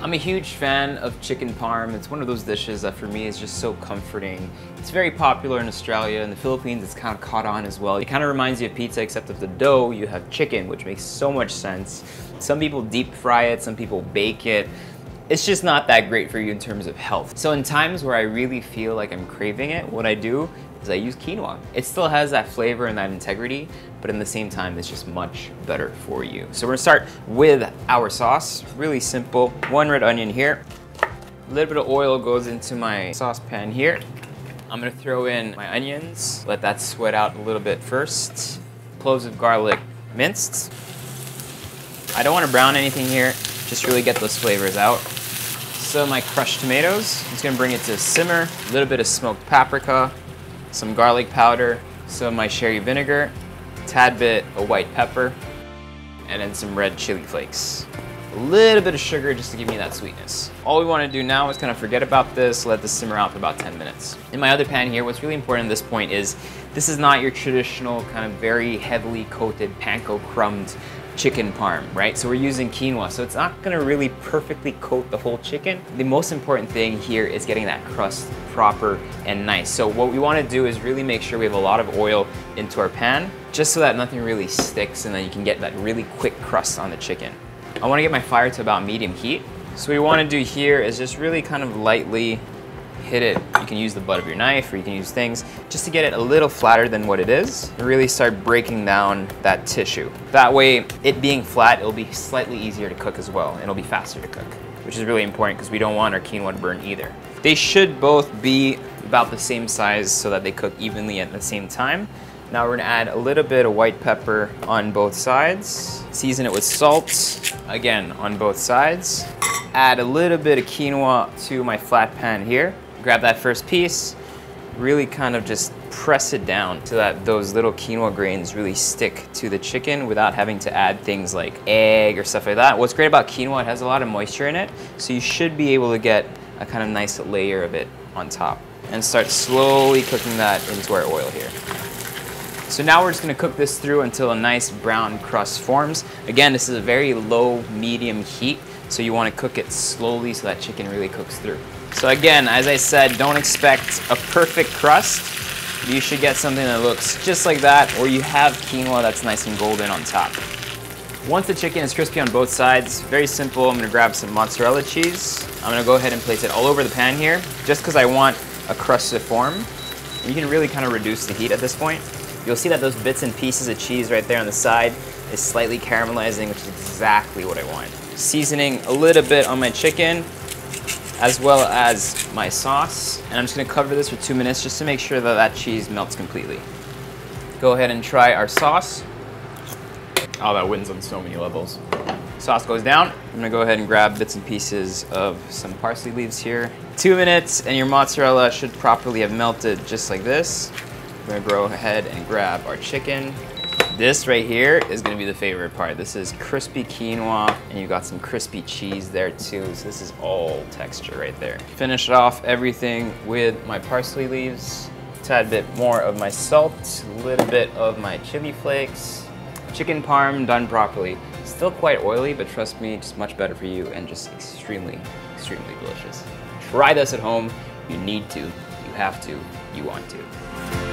I'm a huge fan of chicken parm. It's one of those dishes that for me is just so comforting. It's very popular in Australia. In the Philippines, it's kind of caught on as well. It kind of reminds you of pizza, except of the dough, you have chicken, which makes so much sense. Some people deep fry it, some people bake it. It's just not that great for you in terms of health. So in times where I really feel like I'm craving it, what I do is I use quinoa. It still has that flavor and that integrity, but in the same time, it's just much better for you. So we're gonna start with our sauce. Really simple. 1 red onion here. A little bit of oil goes into my saucepan here. I'm gonna throw in my onions, let that sweat out a little bit first. Cloves of garlic minced. I don't wanna brown anything here, just really get those flavors out. So my crushed tomatoes, I'm just gonna bring it to a simmer. A little bit of smoked paprika, some garlic powder, some of my sherry vinegar, a tad bit of white pepper, and then some red chili flakes. A little bit of sugar just to give me that sweetness. All we want to do now is kind of forget about this, let this simmer out for about 10 minutes. In my other pan here, what's really important at this point is this is not your traditional kind of very heavily coated panko crumbed chicken parm, right? So we're using quinoa, so it's not gonna really perfectly coat the whole chicken. The most important thing here is getting that crust proper and nice. So what we wanna do is really make sure we have a lot of oil into our pan, just so that nothing really sticks and then you can get that really quick crust on the chicken. I wanna get my fire to about medium heat. So what we wanna do here is just really kind of lightly hit it. You can use the butt of your knife or you can use things just to get it a little flatter than what it is and really start breaking down that tissue. That way, it being flat, it'll be slightly easier to cook as well and it'll be faster to cook, which is really important because we don't want our quinoa to burn either. They should both be about the same size so that they cook evenly at the same time. Now we're gonna add a little bit of white pepper on both sides. Season it with salt, again, on both sides. Add a little bit of quinoa to my flat pan here. Grab that first piece, really kind of just press it down so that those little quinoa grains really stick to the chicken without having to add things like egg or stuff like that. What's great about quinoa, it has a lot of moisture in it, so you should be able to get a kind of nice layer of it on top. And start slowly cooking that into our oil here. So now we're just gonna cook this through until a nice brown crust forms. Again, this is a very low, medium heat, so you wanna cook it slowly so that chicken really cooks through. So again, as I said, don't expect a perfect crust. You should get something that looks just like that, or you have quinoa that's nice and golden on top. Once the chicken is crispy on both sides, very simple, I'm gonna grab some mozzarella cheese. I'm gonna go ahead and place it all over the pan here, just because I want a crust to form. And you can really kind of reduce the heat at this point. You'll see that those bits and pieces of cheese right there on the side is slightly caramelizing, which is exactly what I want. Seasoning a little bit on my chicken, as well as my sauce. And I'm just gonna cover this for 2 minutes just to make sure that that cheese melts completely. Go ahead and try our sauce. Oh, that wins on so many levels. Sauce goes down. I'm gonna go ahead and grab bits and pieces of some parsley leaves here. 2 minutes and your mozzarella should properly have melted just like this. We're gonna go ahead and grab our chicken. This right here is gonna be the favorite part. This is crispy quinoa, and you got some crispy cheese there too, so this is all texture right there. Finish off everything with my parsley leaves, a tad bit more of my salt, a little bit of my chili flakes. Chicken parm done properly. Still quite oily, but trust me, just much better for you and just extremely, extremely delicious. Try this at home. You need to, you have to, you want to.